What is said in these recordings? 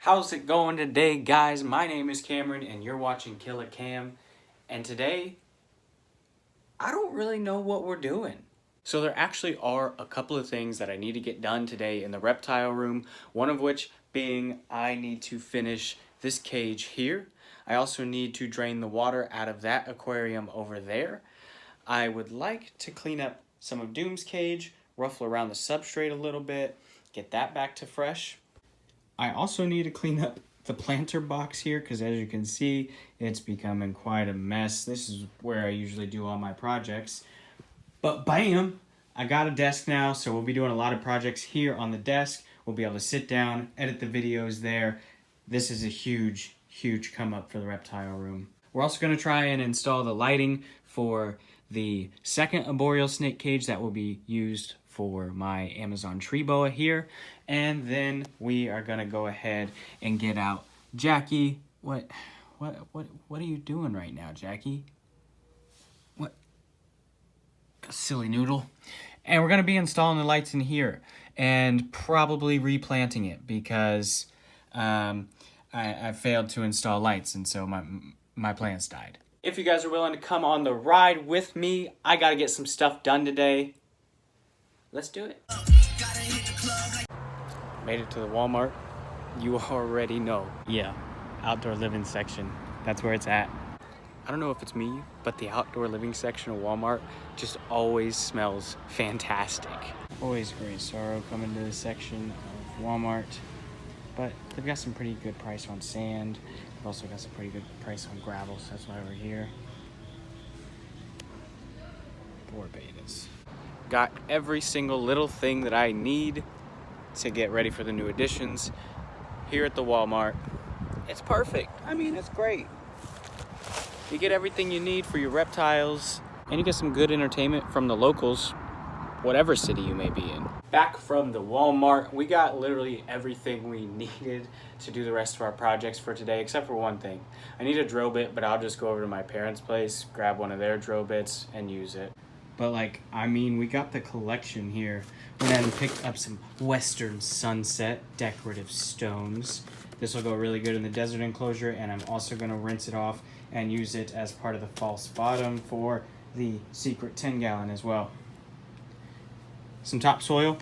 How's it going today, guys? My name is Cameron and you're watching Killa Kam. And today, I don't really know what we're doing. So there actually are a couple of things that I need to get done today in the reptile room. One of which being I need to finish this cage here. I also need to drain the water out of that aquarium over there. I would like to clean up some of Doom's cage, ruffle around the substrate a little bit, get that back to fresh. I also need to clean up the planter box here because as you can see, it's becoming quite a mess. This is where I usually do all my projects. But bam, I got a desk now, so we'll be doing a lot of projects here on the desk. We'll be able to sit down, edit the videos there. This is a huge, huge come up for the reptile room. We're also going to try and install the lighting for the second arboreal snake cage that will be used for my Amazon tree boa here. And then we are gonna go ahead and get out Jackie. What are you doing right now, Jackie? What? Silly noodle. And we're gonna be installing the lights in here and probably replanting it because I failed to install lights and so my plants died. If you guys are willing to come on the ride with me, I gotta get some stuff done today. Let's do it. Made it to the Walmart. You already know. Yeah, outdoor living section. That's where it's at. I don't know if it's me, but the outdoor living section of Walmart just always smells fantastic. Always great sorrow coming to this section of Walmart. But they've got some pretty good price on sand. They've also got some pretty good price on gravel, so that's why we're here. Poor betas. Got every single little thing that I need to get ready for the new additions here at the Walmart. It's perfect. I mean, it's great. You get everything you need for your reptiles, and you get some good entertainment from the locals, whatever city you may be in. Back from the Walmart, we got literally everything we needed to do the rest of our projects for today, except for one thing. I need a drill bit, but I'll just go over to my parents' place, grab one of their drill bits, and use it. But like, I mean, we got the collection here. Went ahead and picked up some Western Sunset decorative stones. This will go really good in the desert enclosure, and I'm also gonna rinse it off and use it as part of the false bottom for the secret 10-gallon as well. Some topsoil,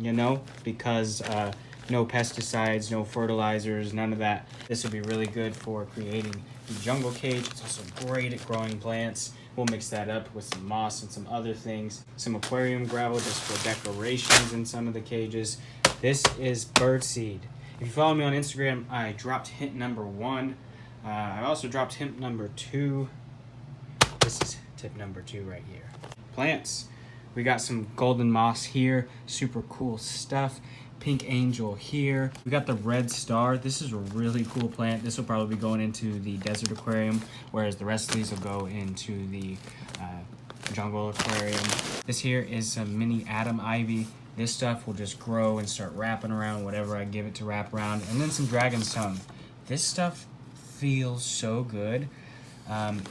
you know, because no pesticides, no fertilizers, none of that. This will be really good for creating the jungle cage. It's also great at growing plants. We'll mix that up with some moss and some other things. Some aquarium gravel just for decorations in some of the cages. This is birdseed. If you follow me on Instagram, I dropped hint number 1. I also dropped hint number 2. This is tip number 2 right here. Plants. We got some golden moss here. Super cool stuff. Pink angel here. We got the red star. This is a really cool plant. This will probably be going into the desert aquarium, whereas the rest of these will go into the jungle aquarium. This here is some mini Adam ivy. This stuff will just grow and start wrapping around whatever I give it to wrap around. And then some dragon's tongue. This stuff feels so good.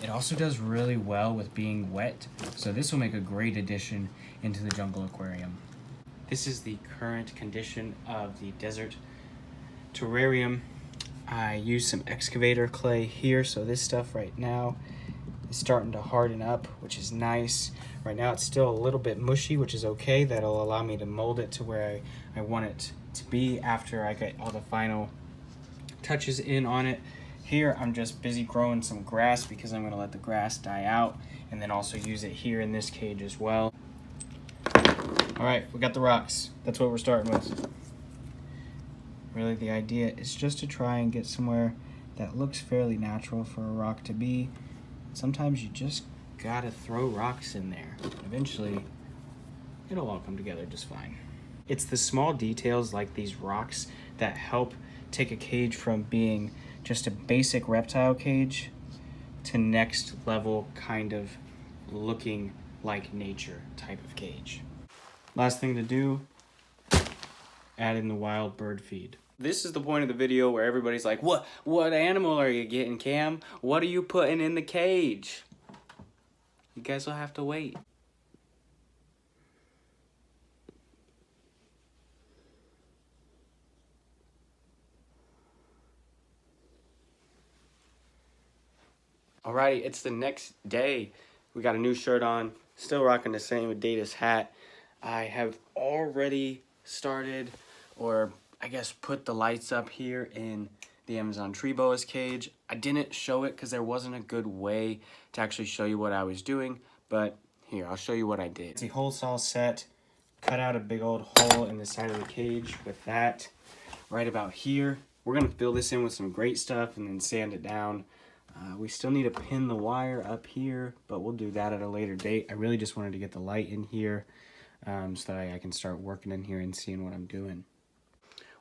It also does really well with being wet, so this will make a great addition into the jungle aquarium. This is the current condition of the desert terrarium. I use some excavator clay here, so this stuff right now is starting to harden up, which is nice. Right now it's still a little bit mushy, which is okay. That'll allow me to mold it to where I want it to be after I get all the final touches in on it. Here I'm just busy growing some grass because I'm gonna let the grass die out and then also use it here in this cage as well. All right, we got the rocks. That's what we're starting with. Really, the idea is just to try and get somewhere that looks fairly natural for a rock to be. Sometimes you just gotta throw rocks in there. Eventually, it'll all come together just fine. It's the small details like these rocks that help take a cage from being just a basic reptile cage to next level kind of looking like nature type of cage. Last thing to do, add in the wild bird feed. This is the point of the video where everybody's like, what animal are you getting, Cam? What are you putting in the cage? You guys will have to wait. Alrighty, it's the next day. We got a new shirt on, still rocking the same Adidas hat. I have already started, or I guess put the lights up here in the Amazon tree boa's cage. I didn't show it because there wasn't a good way to actually show you what I was doing, but here, I'll show you what I did. It's a hole saw set, cut out a big old hole in the side of the cage with that right about here. We're gonna fill this in with some great stuff and then sand it down. We still need to pin the wire up here, but we'll do that at a later date. I really just wanted to get the light in here so that I can start working in here and seeing what I'm doing.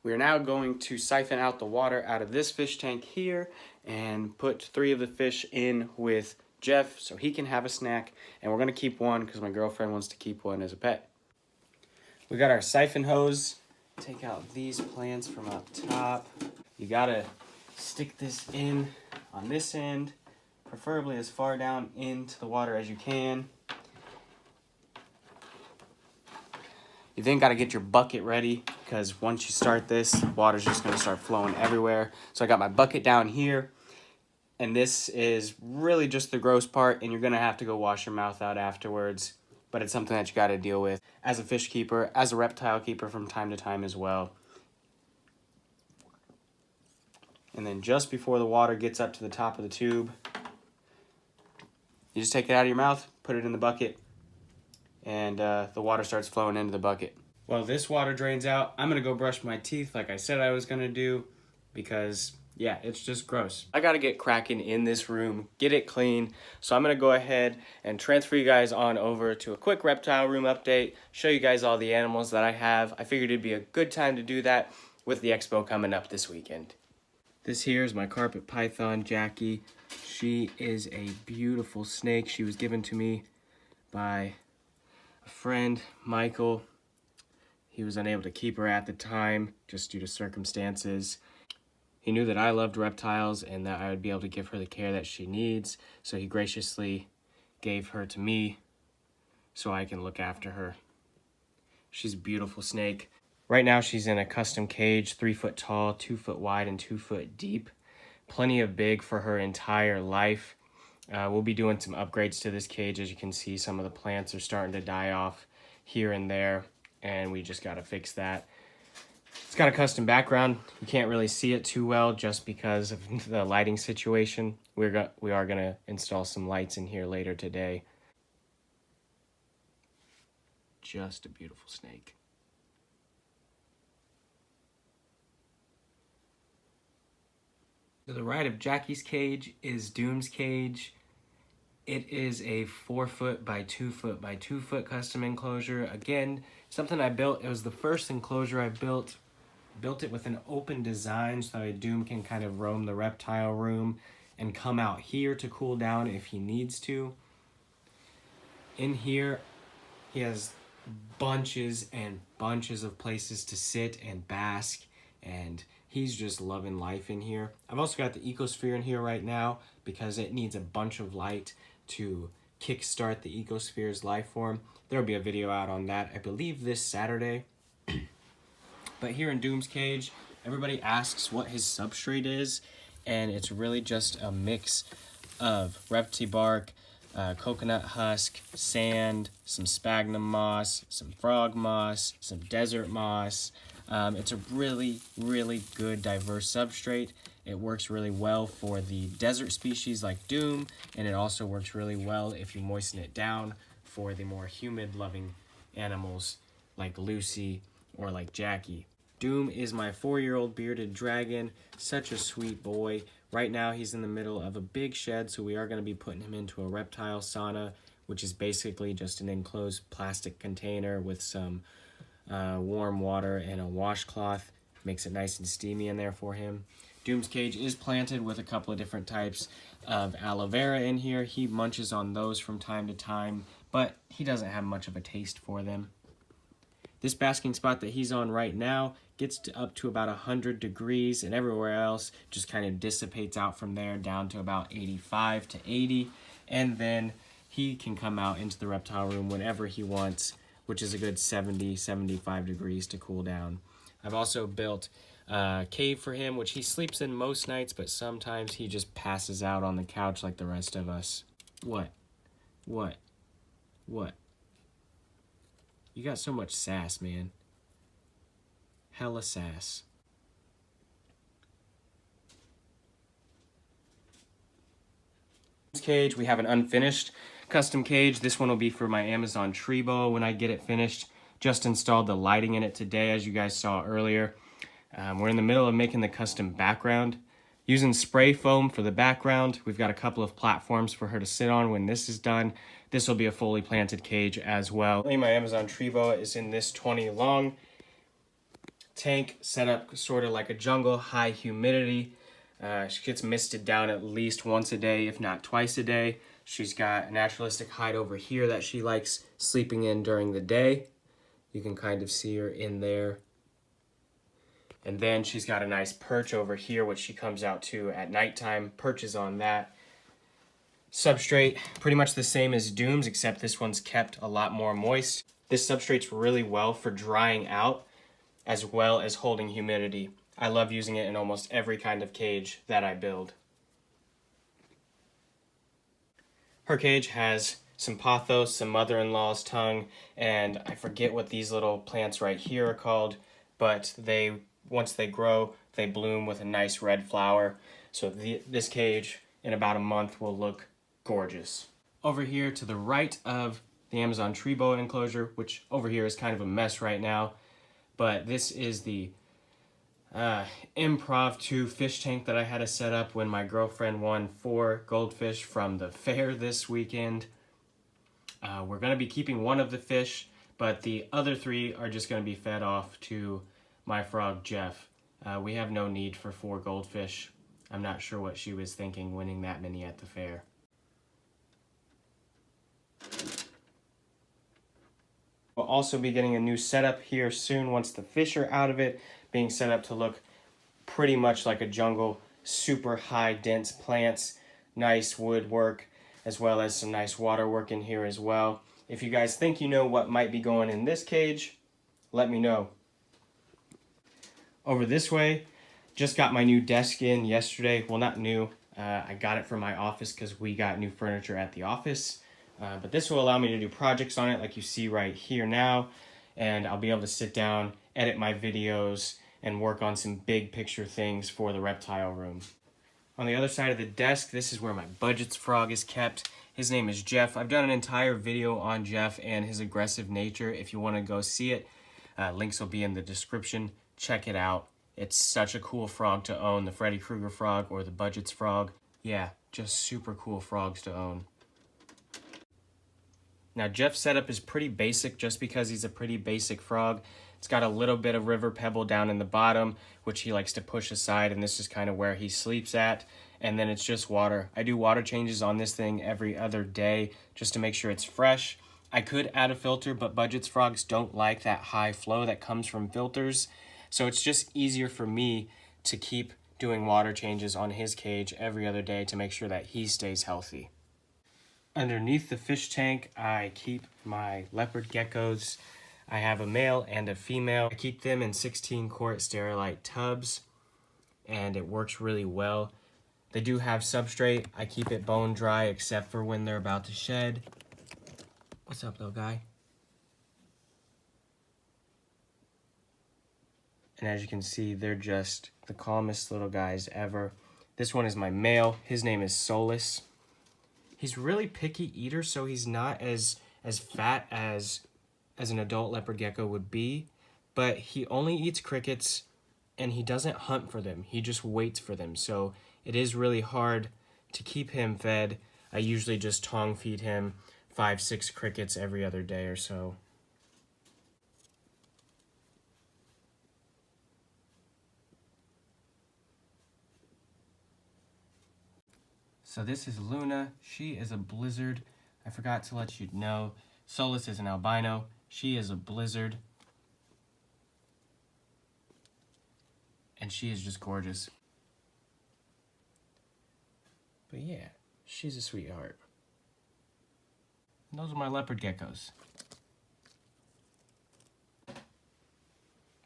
We are now going to siphon out the water out of this fish tank here and put 3 of the fish in with Jeff so he can have a snack, and we're going to keep one because my girlfriend wants to keep one as a pet. We got our siphon hose. Take out these plants from up top. You got to stick this in on this end, preferably as far down into the water as you can. You then got to get your bucket ready because once you start this, water's just going to start flowing everywhere. So I got my bucket down here, and this is really just the gross part, and you're going to have to go wash your mouth out afterwards, but it's something that you got to deal with as a fish keeper, as a reptile keeper from time to time as well. And then just before the water gets up to the top of the tube, you just take it out of your mouth, put it in the bucket, and the water starts flowing into the bucket. Well, this water drains out. I'm gonna go brush my teeth like I said I was gonna do because, yeah, it's just gross. I gotta get cracking in this room, get it clean. So I'm gonna go ahead and transfer you guys on over to a quick reptile room update, show you guys all the animals that I have. I figured it'd be a good time to do that with the expo coming up this weekend. This here is my carpet python, Jackie. She is a beautiful snake. She was given to me by a friend, Michael. He was unable to keep her at the time just due to circumstances. He knew that I loved reptiles and that I would be able to give her the care that she needs, so he graciously gave her to me so I can look after her. She's a beautiful snake. Right now she's in a custom cage, 3 foot tall, 2 foot wide, and 2 foot deep. Plenty of big for her entire life. We'll be doing some upgrades to this cage. As you can see, some of the plants are starting to die off here and there, and we just gotta fix that. It's got a custom background. You can't really see it too well just because of the lighting situation. We are gonna install some lights in here later today. Just a beautiful snake. To the right of Jackie's cage is Doom's cage. It is a 4 foot by 2 foot by 2 foot custom enclosure. Again, something I built. It was the first enclosure I built. Built it with an open design so that Doom can kind of roam the reptile room and come out here to cool down if he needs to. In here, he has bunches and bunches of places to sit and bask, and he's just loving life in here. I've also got the ecosphere in here right now because it needs a bunch of light to kickstart the ecosphere's life form. There'll be a video out on that, I believe, this Saturday. But here in Doom's cage, everybody asks what his substrate is, and it's really just a mix of repti bark, coconut husk, sand, some sphagnum moss, some frog moss, some desert moss. It's a really, really good diverse substrate. It works really well for the desert species like Doom, and it also works really well if you moisten it down for the more humid-loving animals like Lucy or like Jackie. Doom is my 4-year-old bearded dragon, such a sweet boy. Right now he's in the middle of a big shed, so we are going to be putting him into a reptile sauna, which is basically just an enclosed plastic container with some warm water and a washcloth. Makes it nice and steamy in there for him. Doom's cage is planted with a couple of different types of aloe vera in here. He munches on those from time to time, but he doesn't have much of a taste for them. This basking spot that he's on right now gets up to about 100 degrees, and everywhere else just kind of dissipates out from there down to about 85 to 80, and then he can come out into the reptile room whenever he wants, which is a good 70, 75 degrees to cool down. I've also built cave for him, which he sleeps in most nights, but sometimes he just passes out on the couch like the rest of us. What? What? What? You got so much sass, man. Hella sass. This cage, we have an unfinished custom cage. This one will be for my Amazon tree boa when I get it finished. Just installed the lighting in it today, as you guys saw earlier. We're in the middle of making the custom background. Using spray foam for the background. We've got a couple of platforms for her to sit on when this is done. This will be a fully planted cage as well. My Amazon tree boa is in this 20 long tank, set up sort of like a jungle, high humidity. She gets misted down at least once a day, if not twice a day. She's got a naturalistic hide over here that she likes sleeping in during the day. You can kind of see her in there. And then she's got a nice perch over here, which she comes out to at nighttime, perches on that. Substrate, pretty much the same as Doom's, except this one's kept a lot more moist. This substrate's really well for drying out, as well as holding humidity. I love using it in almost every kind of cage that I build. Her cage has some pothos, some mother-in-law's tongue, and I forget what these little plants right here are called, but once they grow, they bloom with a nice red flower. So this cage in about a month will look gorgeous. Over here to the right of the Amazon tree boa enclosure, which over here is kind of a mess right now, but this is the Improv 2 fish tank that I had to set up when my girlfriend won 4 goldfish from the fair this weekend. We're going to be keeping one of the fish, but the other 3 are just going to be fed off to my frog Jeff. We have no need for 4 goldfish. I'm not sure what she was thinking winning that many at the fair. We'll also be getting a new setup here soon once the fish are out of it, being set up to look pretty much like a jungle. Super high dense plants, nice woodwork, as well as some nice water work in here as well. If you guys think you know what might be going in this cage, let me know. Over this way, just got my new desk in yesterday. Well, not new. I got it from my office because we got new furniture at the office. But this will allow me to do projects on it like you see right here now. And I'll be able to sit down, edit my videos, and work on some big picture things for the reptile room. On the other side of the desk, this is where my budgets frog is kept. His name is Jeff. I've done an entire video on Jeff and his aggressive nature. If you want to go see it, links will be in the description. Check it out. It's such a cool frog to own, the Freddy Krueger frog or the budgets frog. Yeah, just super cool frogs to own. Now Jeff's setup is pretty basic just because he's a pretty basic frog. It's got a little bit of river pebble down in the bottom, which he likes to push aside, and this is kind of where he sleeps at. And then it's just water. I do water changes on this thing every other day just to make sure it's fresh. I could add a filter, but budgets frogs don't like that high flow that comes from filters. So it's just easier for me to keep doing water changes on his cage every other day to make sure that he stays healthy. Underneath the fish tank, I keep my leopard geckos. I have a male and a female. I keep them in 16-quart Sterilite tubs, and it works really well. They do have substrate. I keep it bone dry except for when they're about to shed. What's up, little guy? And as you can see, they're just the calmest little guys ever. This one is my male. His name is Solus. He's really picky eater, so he's not as fat as an adult leopard gecko would be, but he only eats crickets and he doesn't hunt for them. He just waits for them. So it is really hard to keep him fed. I usually just tongue feed him 5-6 crickets every other day or so. So this is Luna. She is a blizzard. I forgot to let you know. Solus is an albino. She is a blizzard. And she is just gorgeous. But yeah, she's a sweetheart. And those are my leopard geckos.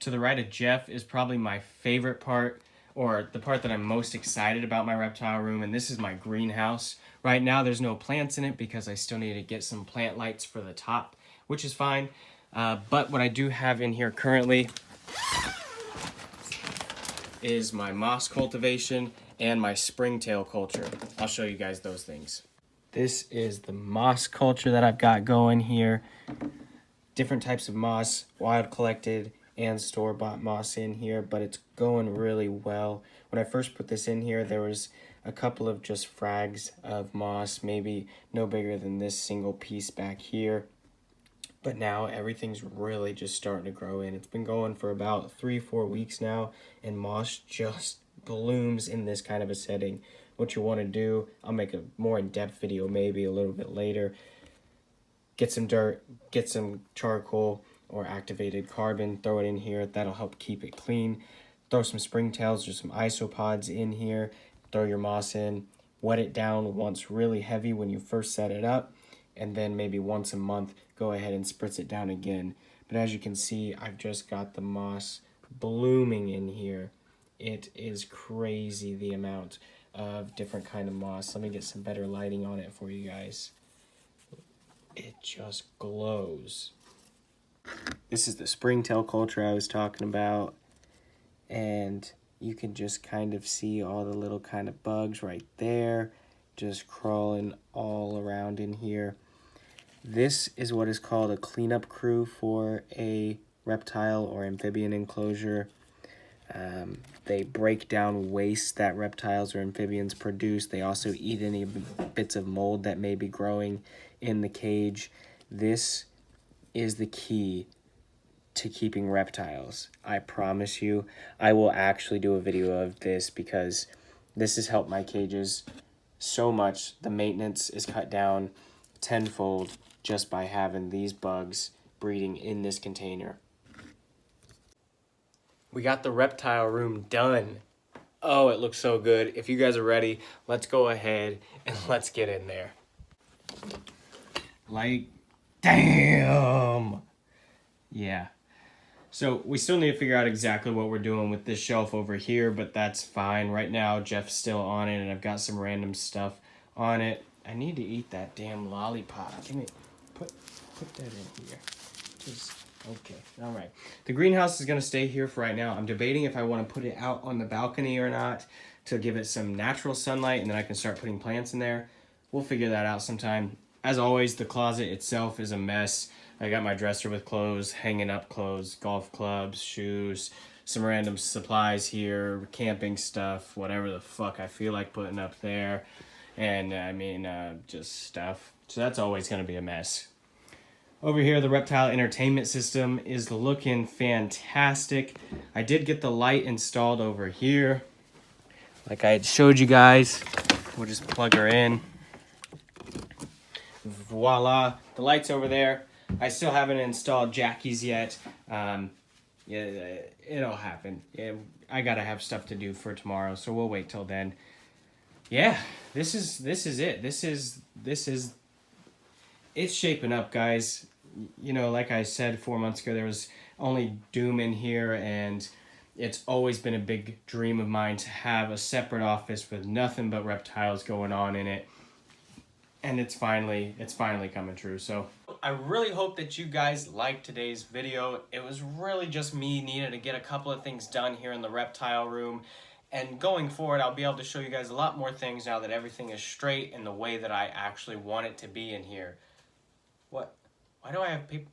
to the right of Jeff is probably my favorite part, or the part that I'm most excited about my reptile room, and this is my greenhouse. Right now there's no plants in it because I still need to get some plant lights for the top, which is fine. But what I do have in here currently is my moss cultivation and my springtail culture. I'll show you guys those things. This is the moss culture that I've got going here. Different types of moss, wild collected and store-bought moss in here, but it's going really well. When I first put this in here, there was a couple of just frags of moss, maybe no bigger than this single piece back here. But now everything's really just starting to grow in. It's been going for about 3-4 weeks now, and moss just blooms in this kind of a setting. What you want to do, I'll make a more in-depth video maybe a little bit later. Get some dirt, get some charcoal or activated carbon, throw it in here. That'll help keep it clean. Throw some springtails or some isopods in here. Throw your moss in. Wet it down once really heavy when you first set it up. And then maybe once a month, go ahead and spritz it down again. But as you can see, I've just got the moss blooming in here. It is crazy the amount of different kind of moss. Let me get some better lighting on it for you guys. It just glows. This is the springtail culture I was talking about, and you can just kind of see all the little kind of bugs right there just crawling all around in here. This is what is called a cleanup crew for a reptile or amphibian enclosure. They break down waste that reptiles or amphibians produce. They also eat any bits of mold that may be growing in the cage. This is the key to keeping reptiles. I promise you, I will actually do a video of this because this has helped my cages so much. The maintenance is cut down tenfold just by having these bugs breeding in this container. We got the reptile room done. Oh, it looks so good. If you guys are ready, let's go ahead and let's get in there. Like, damn. Yeah. So we still need to figure out exactly what we're doing with this shelf over here, but that's fine. Right now, Jeff's still on it, and I've got some random stuff on it. I need to eat that damn lollipop. Give me, put that in here. Just, okay, all right. The greenhouse is gonna stay here for right now. I'm debating if I wanna put it out on the balcony or not to give it some natural sunlight, and then I can start putting plants in there. We'll figure that out sometime. As always, the closet itself is a mess. I got my dresser with clothes, hanging up clothes, golf clubs, shoes, some random supplies here, camping stuff, whatever the fuck I feel like putting up there. And I mean, just stuff. So that's always going to be a mess. Over here, the Reptile entertainment system is looking fantastic. I did get the light installed over here. Like I had showed you guys. We'll just plug her in. Voila, the light's over there. I still haven't installed Jackie's yet. Yeah, it'll happen. Yeah, I gotta have stuff to do for tomorrow, so we'll wait till then. Yeah, this is it. It's shaping up, guys. You know, like I said 4 months ago, there was only doom in here, and it's always been a big dream of mine to have a separate office with nothing but reptiles going on in it. And it's finally coming true. So I really hope that you guys liked today's video. It was really just me needing to get a couple of things done here in the reptile room. And going forward, I'll be able to show you guys a lot more things now that everything is straight in the way that I actually want it to be in here. What? Why do I have people?